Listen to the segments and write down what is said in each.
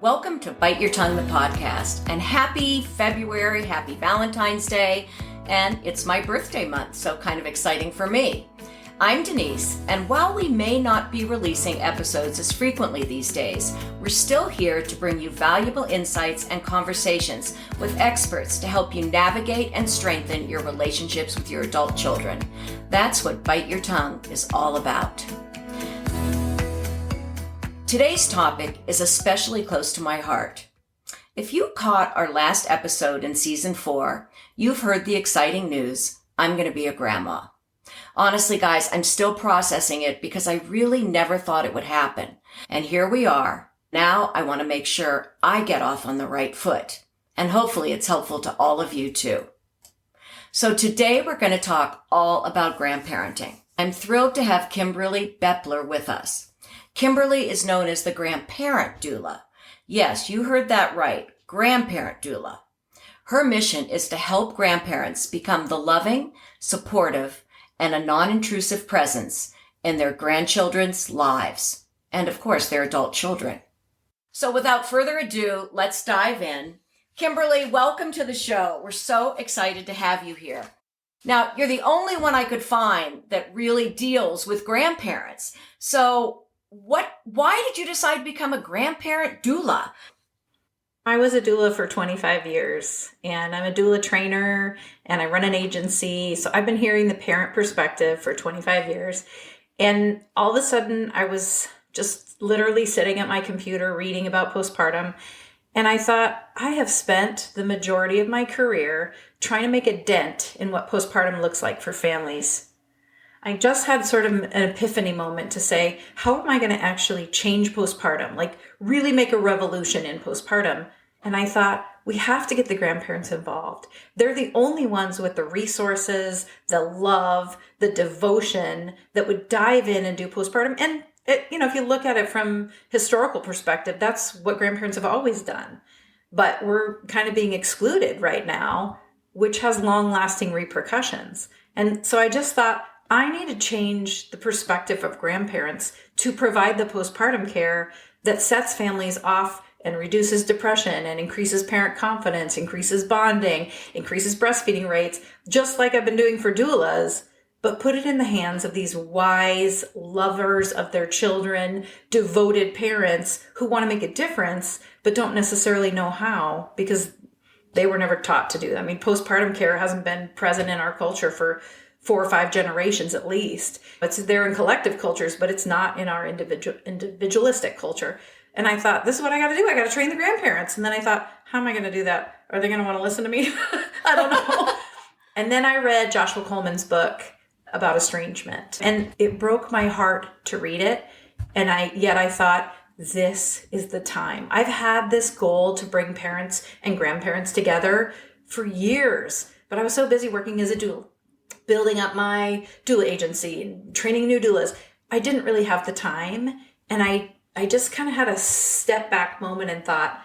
Welcome to Bite Your Tongue, the podcast, and happy February, happy Valentine's Day, and it's my birthday month, so kind of exciting for me. I'm Denise, and while we may not be releasing episodes as frequently these days, we're still here to bring you valuable insights and conversations with experts to help you navigate and strengthen your relationships with your adult children. That's what Bite Your Tongue is all about. Today's topic is especially close to my heart. If you caught our last episode in season 4, you've heard the exciting news, I'm going to be a grandma. Honestly, guys, I'm still processing it because I really never thought it would happen. And here we are. Now I want to make sure I get off on the right foot. And hopefully it's helpful to all of you too. So today we're going to talk all about grandparenting. I'm thrilled to have Kimberly Beppler with us. Kimberly is known as the grandparent doula. Yes, you heard that right, grandparent doula. Her mission is to help grandparents become the loving, supportive, and a non-intrusive presence in their grandchildren's lives, and of course, their adult children. So without further ado, let's dive in. Kimberly, welcome to the show. We're so excited to have you here. Now, you're the only one I could find that really deals with grandparents. So why did you decide to become a grandparent doula? I was a doula for 25 years, and I'm a doula trainer, and I run an agency. So I've been hearing the parent perspective for 25 years. And all of a sudden, I was just literally sitting at my computer reading about postpartum. And I thought, I have spent the majority of my career trying to make a dent in what postpartum looks like for families. I just had sort of an epiphany moment to say, how am I going to actually change postpartum? Like really make a revolution in postpartum. And I thought, we have to get the grandparents involved. They're the only ones with the resources, the love, the devotion that would dive in and do postpartum. And if you look at it from historical perspective, that's what grandparents have always done. But we're kind of being excluded right now, which has long-lasting repercussions. And so I just thought, I need to change the perspective of grandparents to provide the postpartum care that sets families off and reduces depression and increases parent confidence, increases bonding, increases breastfeeding rates, just like I've been doing for doulas, but put it in the hands of these wise lovers of their children, devoted parents who want to make a difference, but don't necessarily know how because they were never taught to do that. I mean, postpartum care hasn't been present in our culture for 4 or 5 generations at least. It's there in collective cultures, but it's not in our individualistic culture. And I thought, this is what I got to do. I got to train the grandparents. And then I thought, how am I going to do that? Are they going to want to listen to me? I don't know. And then I read Joshua Coleman's book about estrangement, and it broke my heart to read it. And I thought, this is the time. I've had this goal to bring parents and grandparents together for years, but I was so busy working as a doula, building up my doula agency and training new doulas. I didn't really have the time. And I just kind of had a step back moment and thought,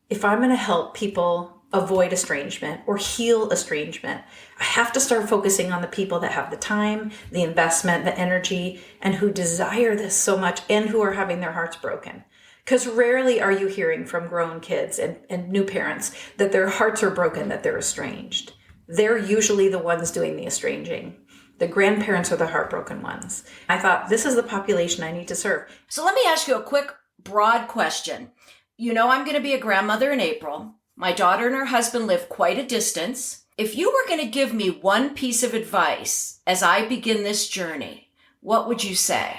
if I'm going to help people avoid estrangement or heal estrangement, I have to start focusing on the people that have the time, the investment, the energy, and who desire this so much and who are having their hearts broken. Because rarely are you hearing from grown kids and new parents that their hearts are broken, that they're estranged. They're usually the ones doing the estranging. The grandparents are the heartbroken ones. I thought, this is the population I need to serve. So let me ask you a quick, broad question. You know I'm going to be a grandmother in April. My daughter and her husband live quite a distance. If you were going to give me one piece of advice as I begin this journey, what would you say?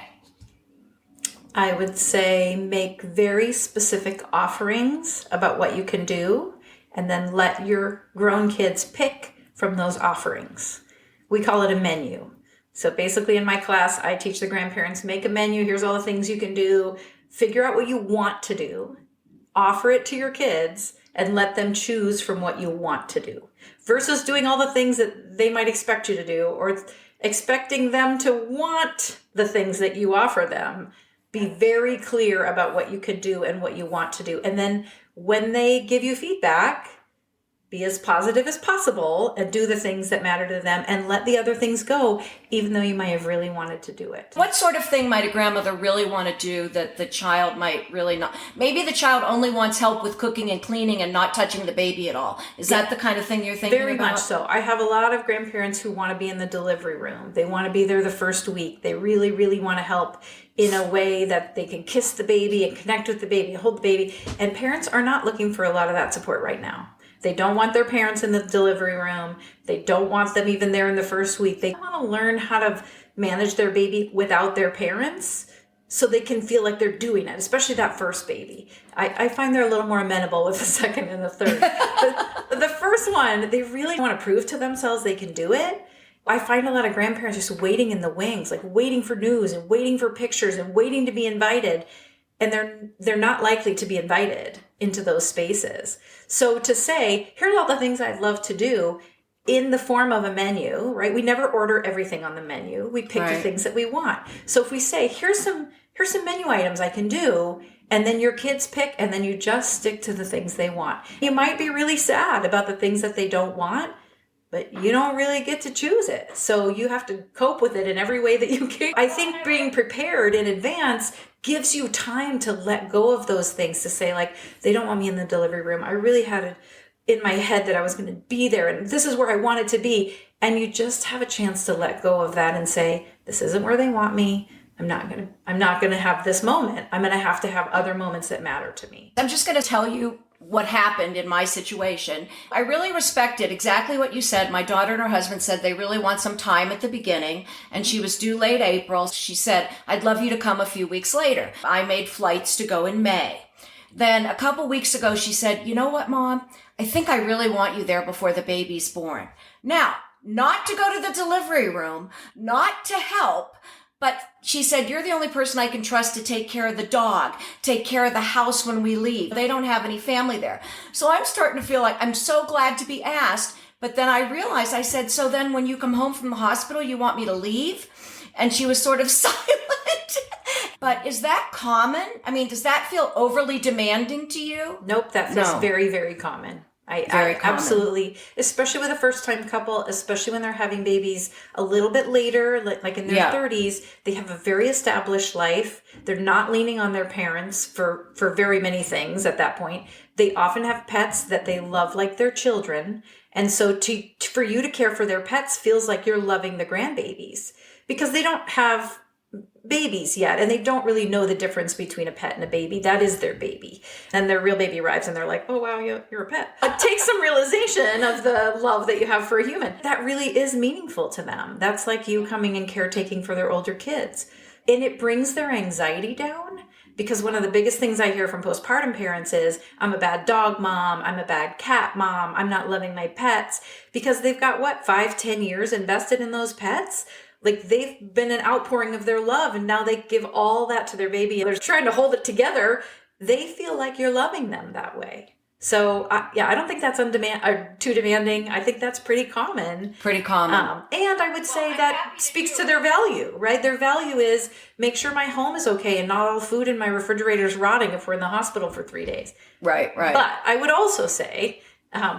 I would say make very specific offerings about what you can do, and then let your grown kids pick from those offerings. We call it a menu. So basically in my class, I teach the grandparents, make a menu. Here's all the things you can do. Figure out what you want to do. Offer it to your kids and let them choose from what you want to do versus doing all the things that they might expect you to do or expecting them to want the things that you offer them. Be very clear about what you could do and what you want to do. And then when they give you feedback, be as positive as possible and do the things that matter to them and let the other things go, even though you might have really wanted to do it. What sort of thing might a grandmother really want to do that the child might really not? Maybe the child only wants help with cooking and cleaning and not touching the baby at all. Is that the kind of thing you're thinking Very about? much so. I have a lot of grandparents who want to be in the delivery room. They want to be there the first week. They really, really want to help in a way that they can kiss the baby and connect with the baby, hold the baby. And parents are not looking for a lot of that support right now. They don't want their parents in the delivery room. They don't want them even there in the first week. They want to learn how to manage their baby without their parents so they can feel like they're doing it, especially that first baby. I find they're a little more amenable with the second and the third. But the first one, they really want to prove to themselves they can do it. I find a lot of grandparents just waiting in the wings, like waiting for news and waiting for pictures and waiting to be invited. And they're not likely to be invited into those spaces. So to say, here's all the things I'd love to do in the form of a menu, right? We never order everything on the menu. We pick the things that we want. So if we say, here's some menu items I can do, and then your kids pick, and then you just stick to the things they want. You might be really sad about the things that they don't want, but you don't really get to choose it. So you have to cope with it in every way that you can. I think being prepared in advance gives you time to let go of those things, to say, like, they don't want me in the delivery room. I really had it in my head that I was going to be there and this is where I wanted to be. And you just have a chance to let go of that and say, this isn't where they want me. I'm not going to have this moment. I'm going to have other moments that matter to me. I'm just going to tell you what happened in my situation. I really respected exactly what you said. My daughter and her husband said they really want some time at the beginning, and she was due late April. She said, I'd love you to come a few weeks later. I made flights to go in May. Then a couple weeks ago, she said, you know what, Mom? I think I really want you there before the baby's born. Now, not to go to the delivery room, not to help, but she said, you're the only person I can trust to take care of the dog, take care of the house when we leave. They don't have any family there. So I'm starting to feel like I'm so glad to be asked. But then I realized, I said, so then when you come home from the hospital, you want me to leave? And she was sort of silent. But is that common? I mean, does that feel overly demanding to you? Nope, that feels very, very common. I absolutely, especially with a first-time couple, especially when they're having babies a little bit later, like in their 30s, they have a very established life. They're not leaning on their parents for very many things at that point. They often have pets that they love like their children. And so for you to care for their pets feels like you're loving the grandbabies because they don't have babies yet, and they don't really know the difference between a pet and a baby. That is their baby. And their real baby arrives and they're like, oh, wow, you're a pet. It takes some realization of the love that you have for a human. That really is meaningful to them. That's like you coming and caretaking for their older kids. And it brings their anxiety down, because one of the biggest things I hear from postpartum parents is, I'm a bad dog mom, I'm a bad cat mom, I'm not loving my pets, because they've got 5-10 years invested in those pets. Like, they've been an outpouring of their love, and now they give all that to their baby, and they're trying to hold it together. They feel like you're loving them that way. So, I don't think that's too demanding. I think that's pretty common. Pretty common. And I would say that speaks to their value, right? Their value is, make sure my home is okay and not all food in my refrigerator is rotting if we're in the hospital for 3 days. Right. But I would also say,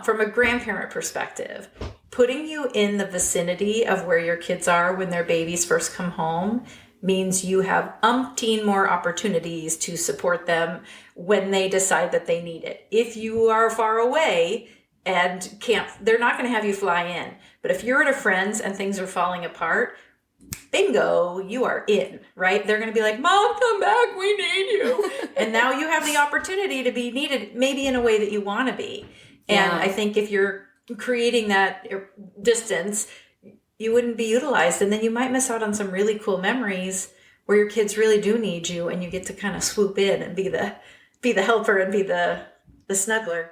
from a grandparent perspective, putting you in the vicinity of where your kids are when their babies first come home means you have umpteen more opportunities to support them when they decide that they need it. If you are far away and they're not going to have you fly in. But if you're at a friend's and things are falling apart, bingo, you are in, right? They're going to be like, Mom, come back, we need you. And now you have the opportunity to be needed, maybe in a way that you want to be. And I think if you're creating that distance, you wouldn't be utilized. And then you might miss out on some really cool memories where your kids really do need you, and you get to kind of swoop in and be the helper and be the snuggler.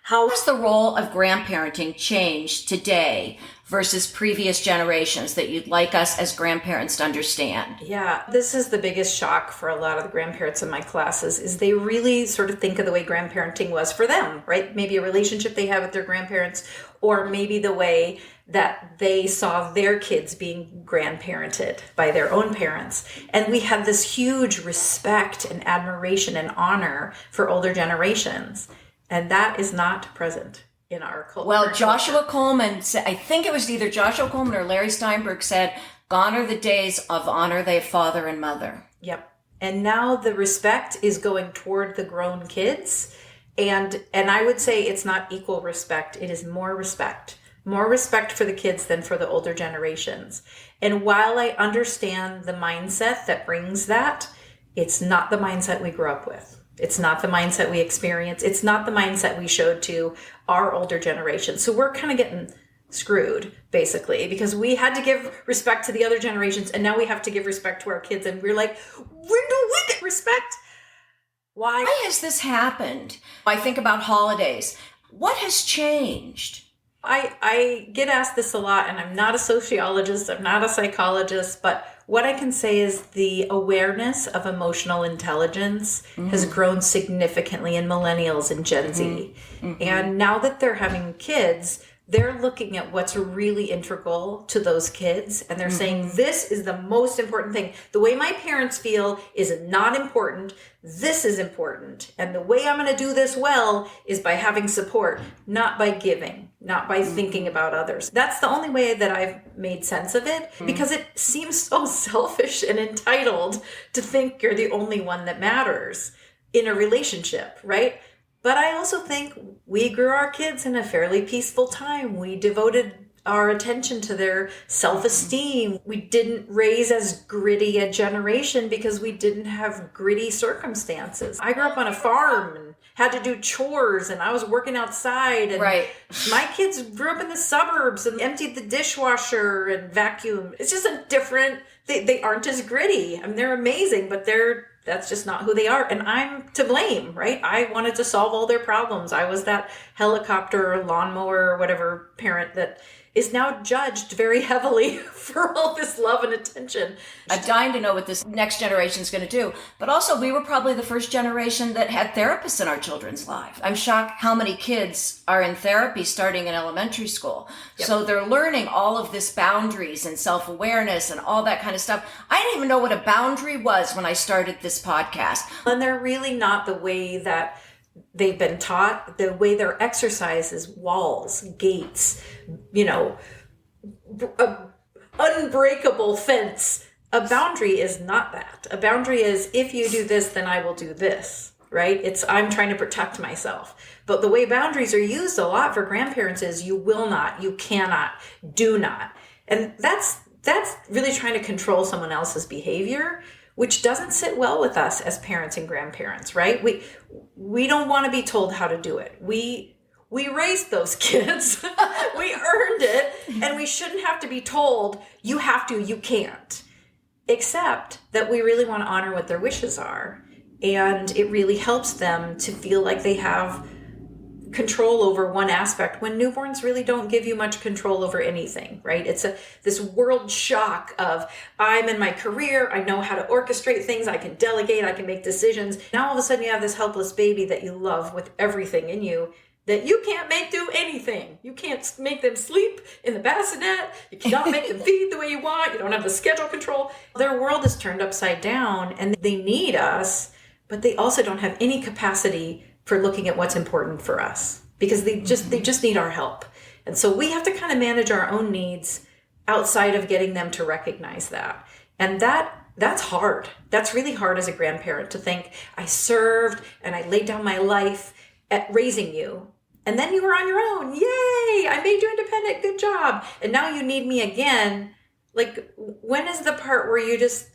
How has the role of grandparenting changed today versus previous generations that you'd like us as grandparents to understand? Yeah, this is the biggest shock for a lot of the grandparents in my classes, is they really sort of think of the way grandparenting was for them, right? Maybe a relationship they had with their grandparents, or maybe the way that they saw their kids being grandparented by their own parents. And we had this huge respect and admiration and honor for older generations. And that is not present in our culture. Well, Joshua Coleman said, I think it was either Joshua Coleman or Larry Steinberg said, gone are the days of honor thy father and mother. Yep. And now the respect is going toward the grown kids. And I would say it's not equal respect. It is more respect. More respect for the kids than for the older generations. And while I understand the mindset that brings that, it's not the mindset we grew up with. It's not the mindset we experience. It's not the mindset we showed to our older generation. So we're kind of getting screwed, basically, because we had to give respect to the other generations, and now we have to give respect to our kids. And we're like, when do we get respect? Why has this happened? I think about holidays. What has changed? I get asked this a lot, and I'm not a sociologist, I'm not a psychologist, but what I can say is the awareness of emotional intelligence has grown significantly in millennials and Gen Z. And now that they're having kids, they're looking at what's really integral to those kids. And they're saying, this is the most important thing. The way my parents feel is not important. This is important. And the way I'm going to do this well is by having support, not by giving, not by thinking about others. That's the only way that I've made sense of it, because it seems so selfish and entitled to think you're the only one that matters in a relationship, right? But I also think we grew our kids in a fairly peaceful time. We devoted our attention to their self-esteem. We didn't raise as gritty a generation because we didn't have gritty circumstances. I grew up on a farm and had to do chores, and I was working outside. And my kids grew up in the suburbs and emptied the dishwasher and vacuumed. It's just a different, they aren't as gritty. I mean, they're amazing, but that's just not who they are. And I'm to blame, right? I wanted to solve all their problems. I was that helicopter, lawnmower, or whatever parent that is now judged very heavily for all this love and attention. I'm dying to know what this next generation is going to do. But also, we were probably the first generation that had therapists in our children's lives. I'm shocked how many kids are in therapy starting in elementary school. Yep. So they're learning all of this boundaries and self-awareness and all that kind of stuff. I didn't even know what a boundary was when I started this podcast. And they're really not the way that they've been taught. The way they're exercised is walls, gates, unbreakable fence. A boundary is not that. A boundary is, if you do this, then I will do this, right? I'm trying to protect myself. But the way boundaries are used a lot for grandparents is you will not, you cannot, do not. And that's really trying to control someone else's behavior, which doesn't sit well with us as parents and grandparents, right? We don't want to be told how to do it. We raised those kids. We earned it, and we shouldn't have to be told, you have to, you can't. Except that we really want to honor what their wishes are. And it really helps them to feel like they have control over one aspect when newborns really don't give you much control over anything, right? It's this world shock of, I'm in my career, I know how to orchestrate things, I can delegate, I can make decisions. Now all of a sudden you have this helpless baby that you love with everything in you that you can't make do anything. You can't make them sleep in the bassinet. You cannot make them feed the way you want. You don't have the schedule control. Their world is turned upside down, and they need us, but they also don't have any capacity for looking at what's important for us, because they just need our help. And so we have to kind of manage our own needs outside of getting them to recognize that. And that's hard. That's really hard as a grandparent, to think, I served and I laid down my life at raising you, and then you were on your own. Yay! I made you independent. Good job. And now you need me again. Like, when is the part where you just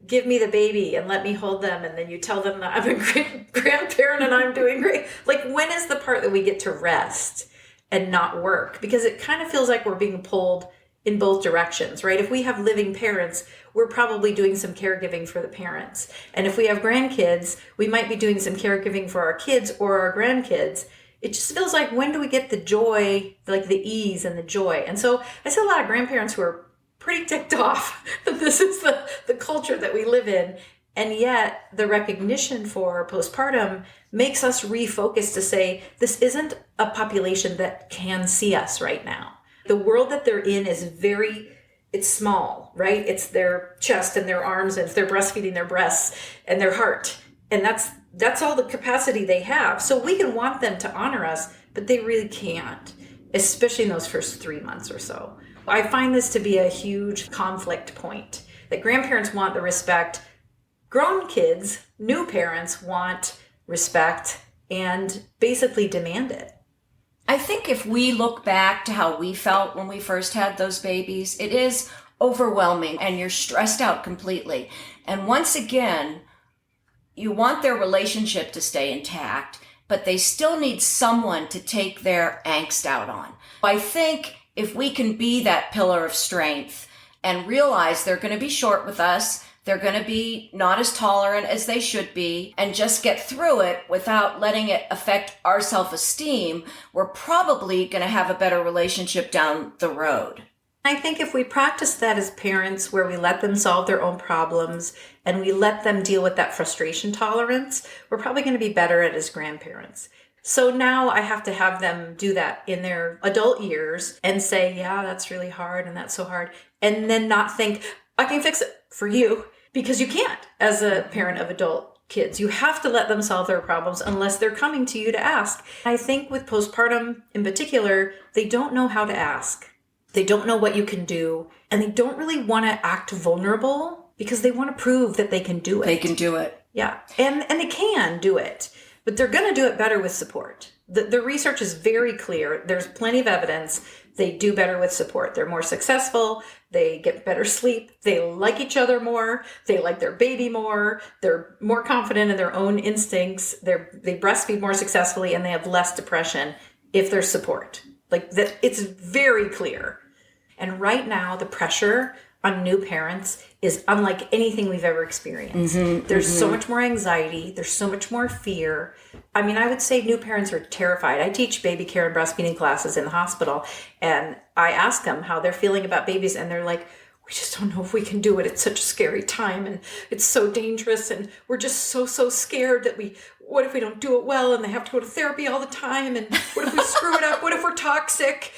give me the baby and let me hold them, and then you tell them that I'm a great grandparent and I'm doing great? Like, when is the part that we get to rest and not work? Because it kind of feels like we're being pulled in both directions, right? If we have living parents, we're probably doing some caregiving for the parents. And if we have grandkids, we might be doing some caregiving for our kids or our grandkids. It just feels like, when do we get the joy, like the ease and the joy? And so I see a lot of grandparents who are pretty ticked off that this is the culture that we live in. And yet the recognition for postpartum makes us refocus to say, this isn't a population that can see us right now. The world that they're in is it's small, right? It's their chest and their arms, and if they're breastfeeding, their breasts and their heart. And that's all the capacity they have. So we can want them to honor us, but they really can't, especially in those first 3 months or so. I find this to be a huge conflict point, that grandparents want the respect. Grown kids, new parents, want respect and basically demand it. I think if we look back to how we felt when we first had those babies, it is overwhelming and you're stressed out completely. And once again, you want their relationship to stay intact, but they still need someone to take their angst out on. I think if we can be that pillar of strength and realize they're going to be short with us, they're going to be not as tolerant as they should be, and just get through it without letting it affect our self-esteem, we're probably going to have a better relationship down the road. I think if we practice that as parents, where we let them solve their own problems and we let them deal with that frustration tolerance, we're probably going to be better at it as grandparents. So now I have to have them do that in their adult years and say, yeah, that's really hard and that's so hard. And then not think, I can fix it for you, because you can't as a parent of adult kids. You have to let them solve their problems unless they're coming to you to ask. I think with postpartum in particular, they don't know how to ask. They don't know what you can do, and they don't really want to act vulnerable because they want to prove that they can do it. They can do it. Yeah, and they can do it, but they're going to do it better with support. The research is very clear. There's plenty of evidence they do better with support. They're more successful. They get better sleep. They like each other more. They like their baby more. They're more confident in their own instincts. They breastfeed more successfully, and they have less depression if there's support. Like that, it's very clear. And right now, the pressure on new parents is unlike anything we've ever experienced. There's so much more anxiety. There's so much more fear. I mean, I would say new parents are terrified. I teach baby care and breastfeeding classes in the hospital, and I ask them how they're feeling about babies, and they're like, we just don't know if we can do it. It's such a scary time, and it's so dangerous, and we're just so scared that what if we don't do it well, and they have to go to therapy all the time, and what if we screw it up? What if we're toxic?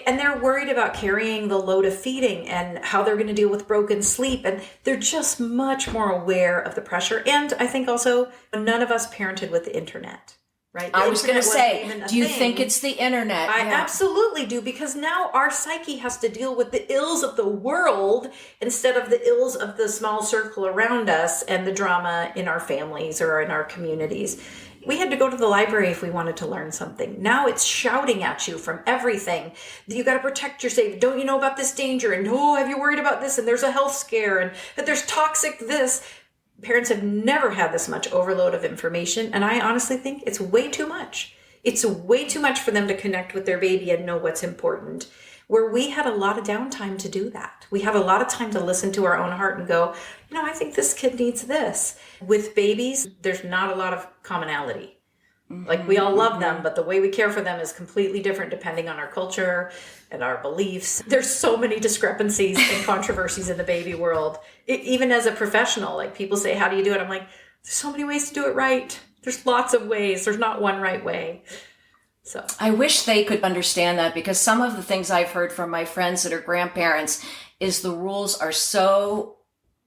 And they're worried about carrying the load of feeding and how they're going to deal with broken sleep. And they're just much more aware of the pressure. And I think also none of us parented with the internet, right? I was going to say, do you think it's the internet? I absolutely do, because now our psyche has to deal with the ills of the world instead of the ills of the small circle around us and the drama in our families or in our communities. We had to go to the library if we wanted to learn something. Now it's shouting at you from everything. You got to protect yourself. Don't you know about this danger? And oh, have you worried about this? And there's a health scare, and that there's toxic this. Parents have never had this much overload of information. And I honestly think it's way too much. It's way too much for them to connect with their baby and know what's important. Where we had a lot of downtime to do that. We have a lot of time to listen to our own heart and go, I think this kid needs this. With babies, there's not a lot of commonality. Like, we all love them, but the way we care for them is completely different depending on our culture and our beliefs. There's so many discrepancies and controversies in the baby world. Even as a professional, like, people say, how do you do it? I'm like, there's so many ways to do it right. There's lots of ways. There's not one right way. So I wish they could understand that, because some of the things I've heard from my friends that are grandparents is the rules are so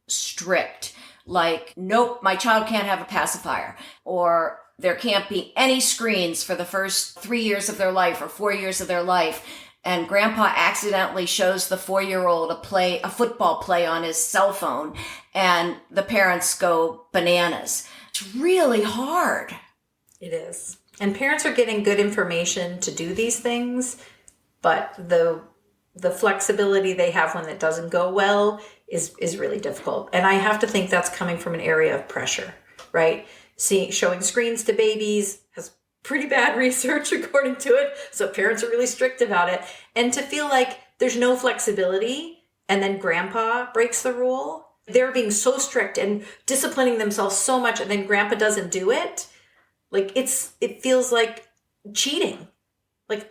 strict. Like, nope, my child can't have a pacifier, or there can't be any screens for the first 3 years of their life or 4 years of their life. And grandpa accidentally shows the 4-year-old a football play on his cell phone, and the parents go bananas. It's really hard. It is. And parents are getting good information to do these things, but the flexibility they have when it doesn't go well is really difficult. And I have to think that's coming from an area of pressure, right? Showing screens to babies has pretty bad research according to it. So parents are really strict about it. And to feel like there's no flexibility and then grandpa breaks the rule, they're being so strict and disciplining themselves so much, and then grandpa doesn't do it. Like, it feels like cheating. Like,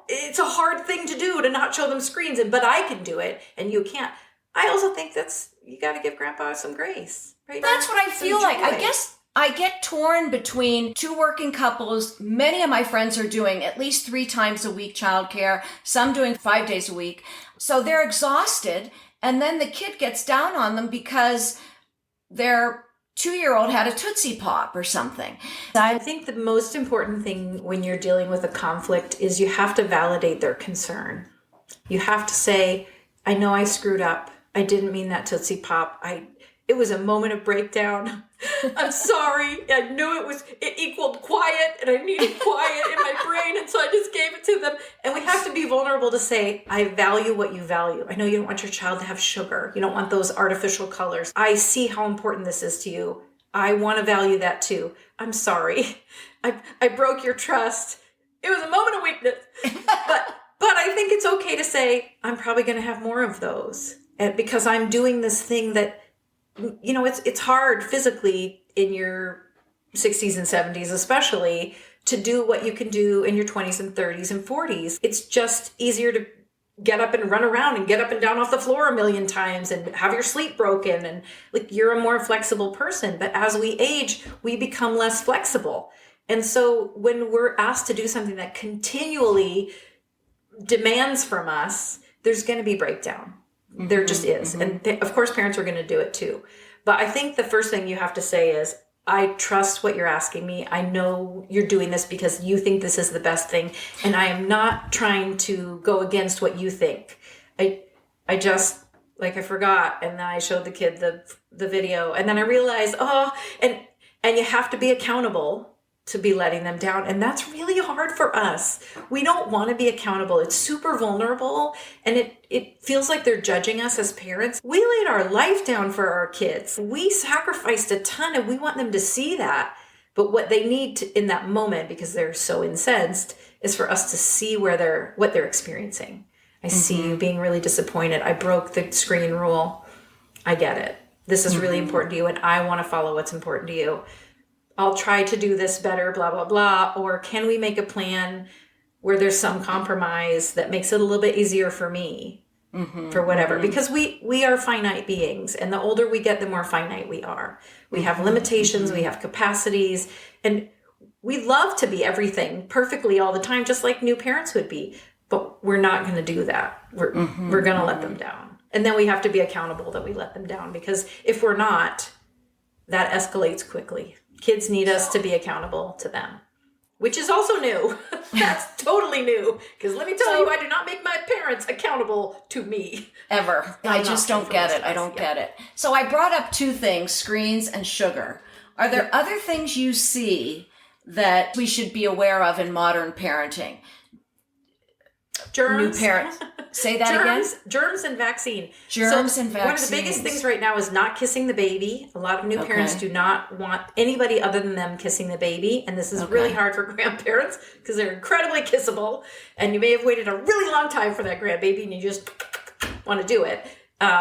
it's a hard thing to do to not show them screens, but I can do it and you can't. I also think you got to give grandpa some grace, right? That's what I feel like. I guess I get torn between two working couples. Many of my friends are doing at least 3 times a week childcare, some doing 5 days a week. So they're exhausted. And then the kid gets down on them because they're 2-year-old had a Tootsie Pop or something. I think the most important thing when you're dealing with a conflict is you have to validate their concern. You have to say, I know I screwed up. I didn't mean that Tootsie Pop. It was a moment of breakdown. I'm sorry. I knew it equaled quiet, and I needed quiet in my brain, and so I just gave it to them. And we have to be vulnerable to say, I value what you value. I know you don't want your child to have sugar. You don't want those artificial colors. I see how important this is to you. I want to value that too. I'm sorry. I broke your trust. It was a moment of weakness. But I think it's okay to say, I'm probably going to have more of those. And because I'm doing this thing that, it's hard physically in your 60s and 70s, especially, to do what you can do in your 20s and 30s and 40s. It's just easier to get up and run around and get up and down off the floor a million times and have your sleep broken. And you're a more flexible person. But as we age, we become less flexible. And so when we're asked to do something that continually demands from us, there's going to be breakdown. There just is. And of course, parents are going to do it too. But I think the first thing you have to say is, I trust what you're asking me. I know you're doing this because you think this is the best thing. And I am not trying to go against what you think. I just, I forgot. And then I showed the kid the video. And then I realized, and you have to be accountable to be letting them down. And that's really hard for us. We don't want to be accountable. It's super vulnerable. And it feels like they're judging us as parents. We laid our life down for our kids. We sacrificed a ton, and we want them to see that. But what they need to, in that moment, because they're so incensed, is for us to see what they're experiencing. I see you being really disappointed. I broke the screen rule. I get it. This is really important to you, and I want to follow what's important to you. I'll try to do this better, blah, blah, blah. Or can we make a plan where there's some compromise that makes it a little bit easier for me, for whatever? Because we are finite beings, and the older we get, the more finite we are. We have limitations, we have capacities, and we love to be everything perfectly all the time, just like new parents would be. But we're not going to do that. We're going to let them down. And then we have to be accountable that we let them down, because if we're not, that escalates quickly. Kids need us to be accountable to them, which is also new. That's totally new. Because let me tell you, I do not make my parents accountable to me. Ever. I just don't get it. I don't get it. So I brought up two things, screens and sugar. Are there other things you see that we should be aware of in modern parenting? Germs. New parents. Say that again? Germs and vaccine. Germs and vaccines. One of the biggest things right now is not kissing the baby. A lot of new parents do not want anybody other than them kissing the baby. And this is really hard for grandparents because they're incredibly kissable. And you may have waited a really long time for that grandbaby and you just want to do it.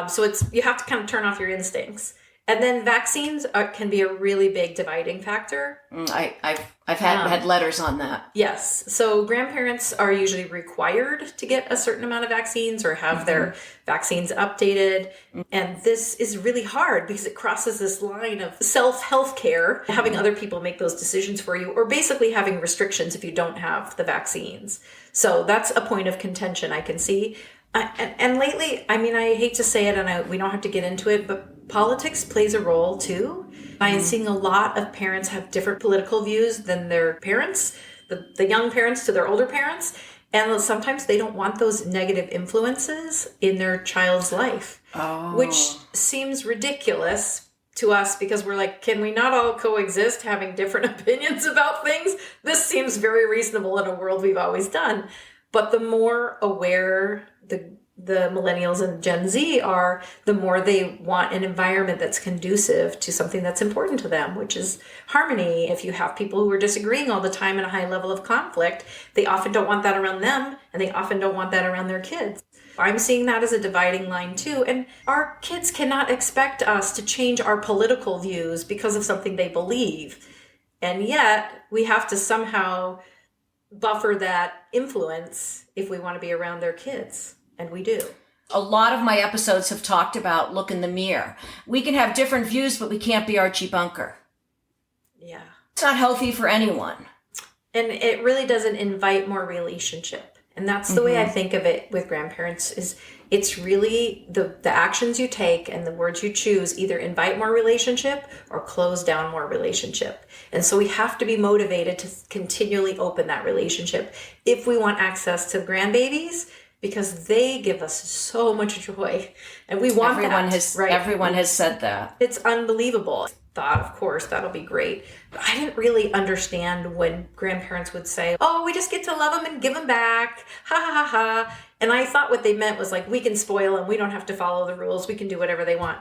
So you have to kind of turn off your instincts. And then vaccines can be a really big dividing factor. I've had letters on that. Yes. So grandparents are usually required to get a certain amount of vaccines or have their vaccines updated. And this is really hard because it crosses this line of self-health care, having other people make those decisions for you, or basically having restrictions if you don't have the vaccines. So that's a point of contention I can see. And lately, I hate to say it, and we don't have to get into it, but politics plays a role too. I am seeing a lot of parents have different political views than their parents, the young parents to their older parents. And sometimes they don't want those negative influences in their child's life, which seems ridiculous to us because we're like, can we not all coexist having different opinions about things? This seems very reasonable in a world we've always done. But the more aware the millennials and Gen Z are, the more they want an environment that's conducive to something that's important to them, which is harmony. If you have people who are disagreeing all the time in a high level of conflict, they often don't want that around them, and they often don't want that around their kids. I'm seeing that as a dividing line too. And our kids cannot expect us to change our political views because of something they believe. And yet we have to somehow buffer that influence if we want to be around their kids. And we do. A lot of my episodes have talked about look in the mirror. We can have different views, but we can't be Archie Bunker. Yeah. It's not healthy for anyone. And it really doesn't invite more relationship. And that's the way I think of it with grandparents is it's really the actions you take and the words you choose either invite more relationship or close down more relationship. And so we have to be motivated to continually open that relationship if we want access to grandbabies, because they give us so much joy and we want Everyone has said that. It's unbelievable. Thought, of course, that'll be great. But I didn't really understand when grandparents would say, oh, we just get to love them and give them back. Ha ha ha ha. And I thought what they meant was like, we can spoil them. We don't have to follow the rules. We can do whatever they want.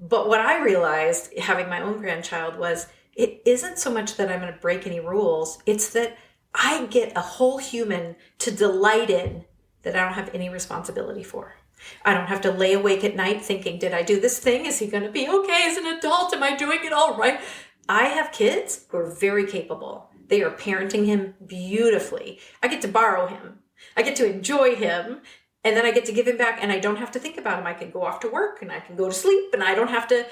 But what I realized having my own grandchild was it isn't so much that I'm going to break any rules. It's that I get a whole human to delight in that I don't have any responsibility for. I don't have to lay awake at night thinking, did I do this thing? Is he going to be okay as an adult? Am I doing it all right? I have kids who are very capable. They are parenting him beautifully. I get to borrow him. I get to enjoy him. And then I get to give him back and I don't have to think about him. I can go off to work and I can go to sleep and I don't have to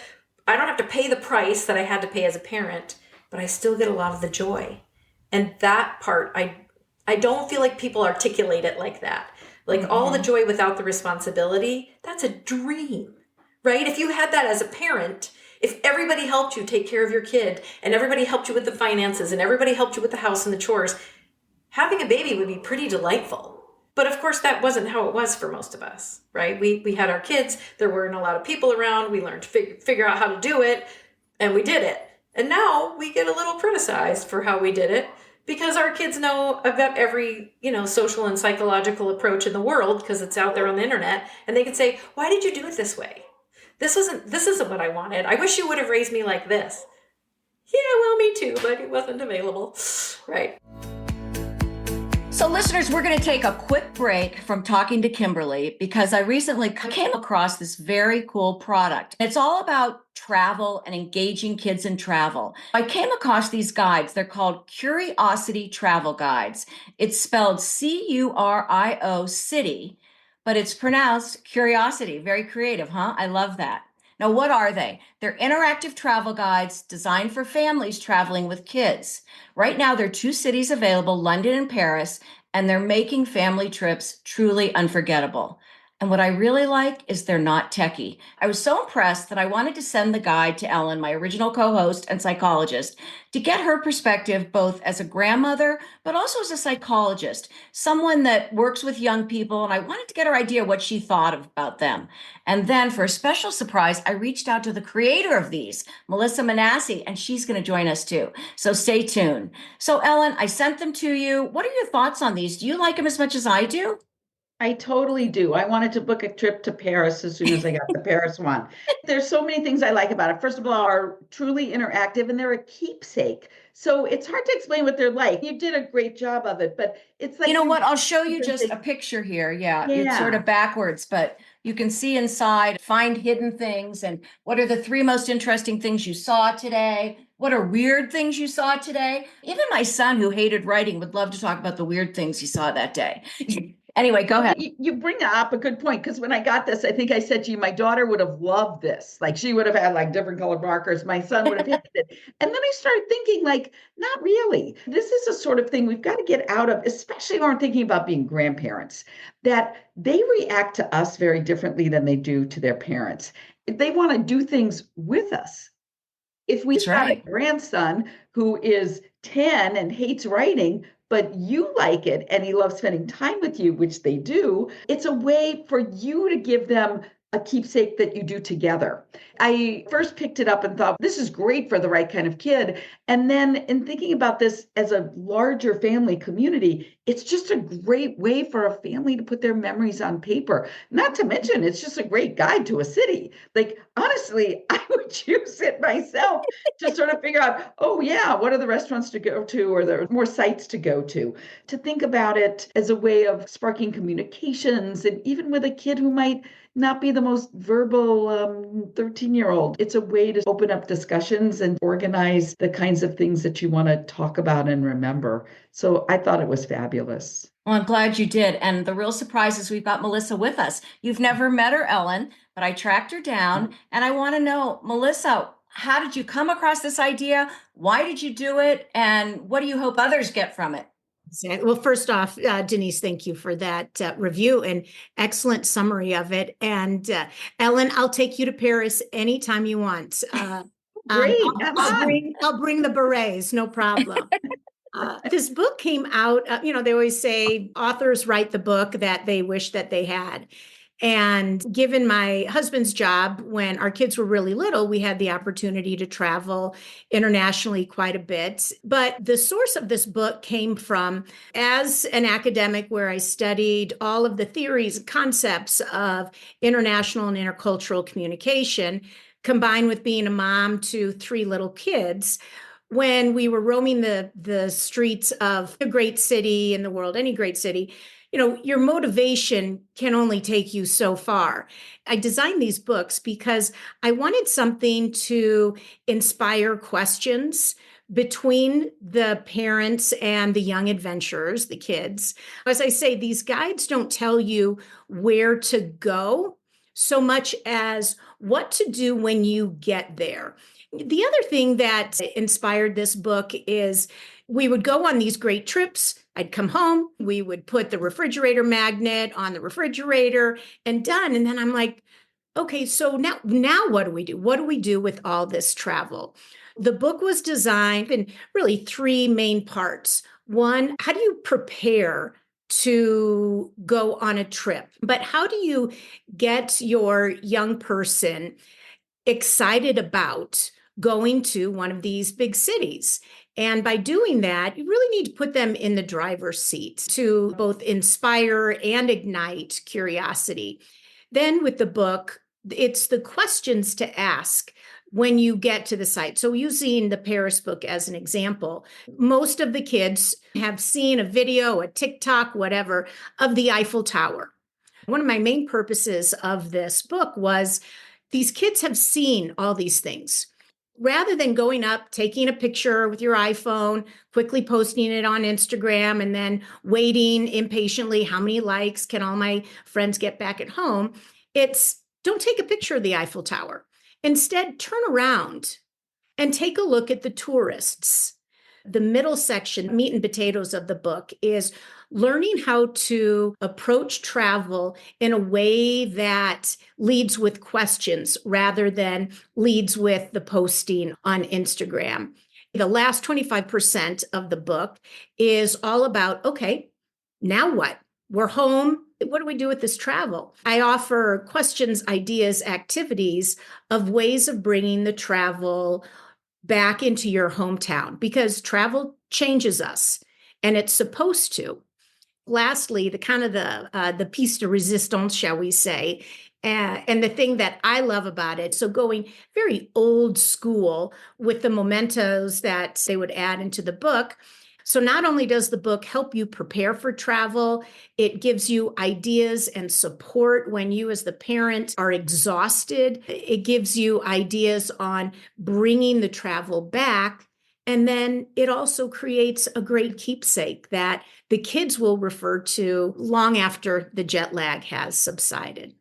pay the price that I had to pay as a parent, but I still get a lot of the joy. And that part, I don't feel like people articulate it like that. Like all the joy without the responsibility, that's a dream, right? If you had that as a parent, if everybody helped you take care of your kid and everybody helped you with the finances and everybody helped you with the house and the chores, having a baby would be pretty delightful. But of course, that wasn't how it was for most of us, right? We had our kids, there weren't a lot of people around, we learned to figure out how to do it, and we did it. And now we get a little criticized for how we did it, because our kids know about every, social and psychological approach in the world because it's out there on the internet. And they can say, why did you do it this way? This isn't what I wanted. I wish you would have raised me like this. Yeah, well, me too, but it wasn't available. Right. So listeners, we're going to take a quick break from talking to Kimberly because I recently came across this very cool product. It's all about travel and engaging kids in travel. I came across these guides. They're called Curiosity Travel Guides. It's spelled Curio City, but it's pronounced Curiosity. Very creative, huh? I love that. Now, what are they? They're interactive travel guides designed for families traveling with kids. Right now, there are 2 cities available, London and Paris, and they're making family trips truly unforgettable. And what I really like is they're not techie. I was so impressed that I wanted to send the guide to Ellen, my original co-host and psychologist, to get her perspective both as a grandmother, but also as a psychologist, someone that works with young people. And I wanted to get her idea what she thought about them. And then for a special surprise, I reached out to the creator of these, Melissa Manassi, and she's going to join us too. So stay tuned. So Ellen, I sent them to you. What are your thoughts on these? Do you like them as much as I do? I totally do. I wanted to book a trip to Paris as soon as I got the Paris one. There's so many things I like about it. First of all, are truly interactive and they're a keepsake. So it's hard to explain what they're like. You did a great job of it, but it's like You know what? I'll show you just a picture here. Yeah, it's sort of backwards, but you can see inside, find hidden things, and what are the 3 most interesting things you saw today? What are weird things you saw today? Even my son, who hated writing, would love to talk about the weird things he saw that day. Anyway, go ahead. You bring up a good point, because when I got this, I think I said to you, my daughter would have loved this. Like she would have had like different color markers. My son would have hated it. And then I started thinking like, not really. This is a sort of thing we've got to get out of, especially when we're thinking about being grandparents, that they react to us very differently than they do to their parents. They want to do things with us. If we've got a grandson who is 10 and hates writing, but you like it and he loves spending time with you, which they do, it's a way for you to give them a keepsake that you do together. I first picked it up and thought, this is great for the right kind of kid. And then in thinking about this as a larger family community, it's just a great way for a family to put their memories on paper. Not to mention, it's just a great guide to a city. Like, honestly, I would use it myself to sort of figure out, oh yeah, what are the restaurants to go to or there are more sites to go to think about it as a way of sparking communications. And even with a kid who might not be the most verbal 13-year-old. It's a way to open up discussions and organize the kinds of things that you want to talk about and remember. So I thought it was fabulous. Well, I'm glad you did. And the real surprise is we've got Melissa with us. You've never met her, Ellen, but I tracked her down and I want to know, Melissa, how did you come across this idea? Why did you do it? And what do you hope others get from it? Well, first off, Denise, thank you for that review and excellent summary of it. And Ellen, I'll take you to Paris anytime you want. Great, come on. I'll bring the berets, no problem. This book came out, they always say authors write the book that they wish that they had. And given my husband's job, when our kids were really little, we had the opportunity to travel internationally quite a bit. But the source of this book came from, as an academic, where I studied all of the theories and concepts of international and intercultural communication, combined with being a mom to 3 little kids. When we were roaming the streets of a great city in the world, any great city, your motivation can only take you so far. I designed these books because I wanted something to inspire questions between the parents and the young adventurers, the kids. As I say, these guides don't tell you where to go so much as what to do when you get there. The other thing that inspired this book is we would go on these great trips. I'd come home, we would put the refrigerator magnet on the refrigerator and done. And then I'm like, okay, so now what do we do? What do we do with all this travel? The book was designed in really 3 main parts. One, how do you prepare to go on a trip? But how do you get your young person excited about going to one of these big cities? And by doing that, you really need to put them in the driver's seat to both inspire and ignite curiosity. Then with the book, it's the questions to ask when you get to the site. So using the Paris book as an example, most of the kids have seen a video, a TikTok, whatever, of the Eiffel Tower. One of my main purposes of this book was these kids have seen all these things. Rather than going up, taking a picture with your iPhone, quickly posting it on Instagram, and then waiting impatiently, how many likes can all my friends get back at home? It's don't take a picture of the Eiffel Tower. Instead, turn around and take a look at the tourists. The middle section, meat and potatoes of the book, is learning how to approach travel in a way that leads with questions rather than leads with the posting on Instagram. The last 25% of the book is all about, okay, now what? We're home. What do we do with this travel? I offer questions, ideas, activities of ways of bringing the travel back into your hometown, because travel changes us and it's supposed to. Lastly, the kind of the piece de resistance, shall we say, and the thing that I love about it, so going very old school with the mementos that they would add into the book. So not only does the book help you prepare for travel, it gives you ideas and support when you as the parent are exhausted. It gives you ideas on bringing the travel back. And then it also creates a great keepsake that the kids will refer to long after the jet lag has subsided.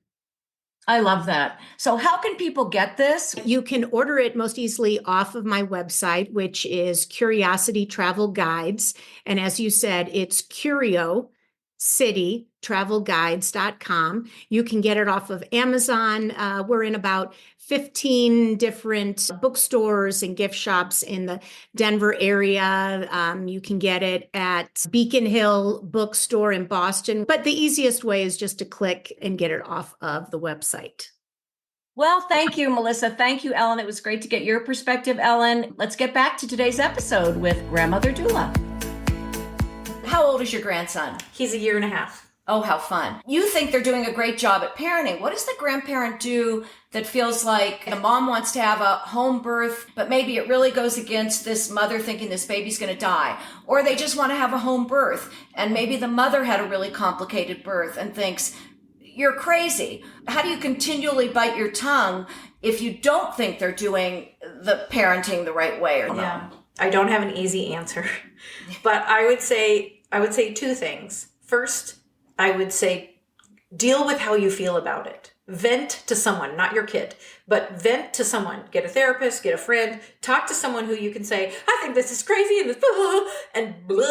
I love that. So how can people get this? You can order it most easily off of my website, which is Curiosity Travel Guides. And as you said, it's CurioCityTravelGuides.com. You can get it off of Amazon. We're in about 15 different bookstores and gift shops in the Denver area. You can get it at Beacon Hill Bookstore in Boston. But the easiest way is just to click and get it off of the website. Well, thank you, Melissa. Thank you, Ellen. It was great to get your perspective, Ellen. Let's get back to today's episode with Grandmother Doula. How old is your grandson? He's 1.5 years. Oh, how fun. You think they're doing a great job at parenting. What does the grandparent do that feels like the mom wants to have a home birth, but maybe it really goes against this mother thinking this baby's going to die? Or they just want to have a home birth, and maybe the mother had a really complicated birth and thinks, you're crazy. How do you continually bite your tongue if you don't think they're doing the parenting the right way or not? Yeah, I don't have an easy answer, but I would say 2 things. First, I would say deal with how you feel about it. Vent to someone, not your kid, but vent to someone. Get a therapist, get a friend, talk to someone who you can say, I think this is crazy and this, and blah,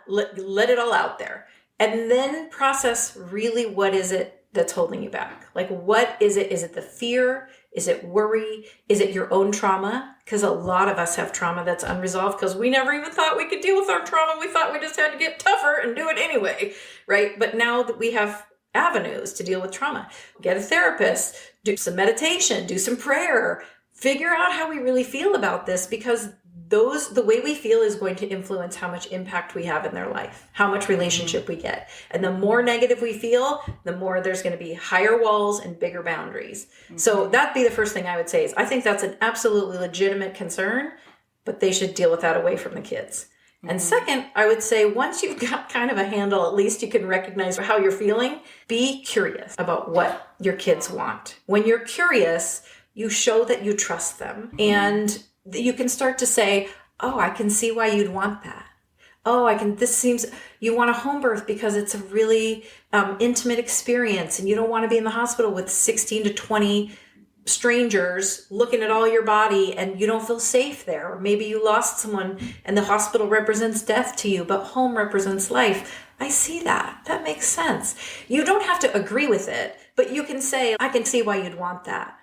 let it all out there. And then process really what is it that's holding you back? Like, what is it? Is it the fear? Is it worry? Is it your own trauma? Because a lot of us have trauma that's unresolved because we never even thought we could deal with our trauma. We thought we just had to get tougher and do it anyway, right? But now that we have avenues to deal with trauma, get a therapist, do some meditation, do some prayer, figure out how we really feel about this, because the way we feel is going to influence how much impact we have in their life, how much relationship we get. And the more negative we feel, the more there's going to be higher walls and bigger boundaries. So that'd be the first thing I would say is I think that's an absolutely legitimate concern, but they should deal with that away from the kids. And second, I would say once you've got kind of a handle, at least you can recognize how you're feeling, be curious about what your kids want. When you're curious, you show that you trust them, and you can start to say, oh, I can see why you'd want that. Oh, you want a home birth because it's a really intimate experience and you don't want to be in the hospital with 16 to 20 strangers looking at all your body and you don't feel safe there. Or maybe you lost someone and the hospital represents death to you, but home represents life. I see that. That makes sense. You don't have to agree with it, but you can say, I can see why you'd want that.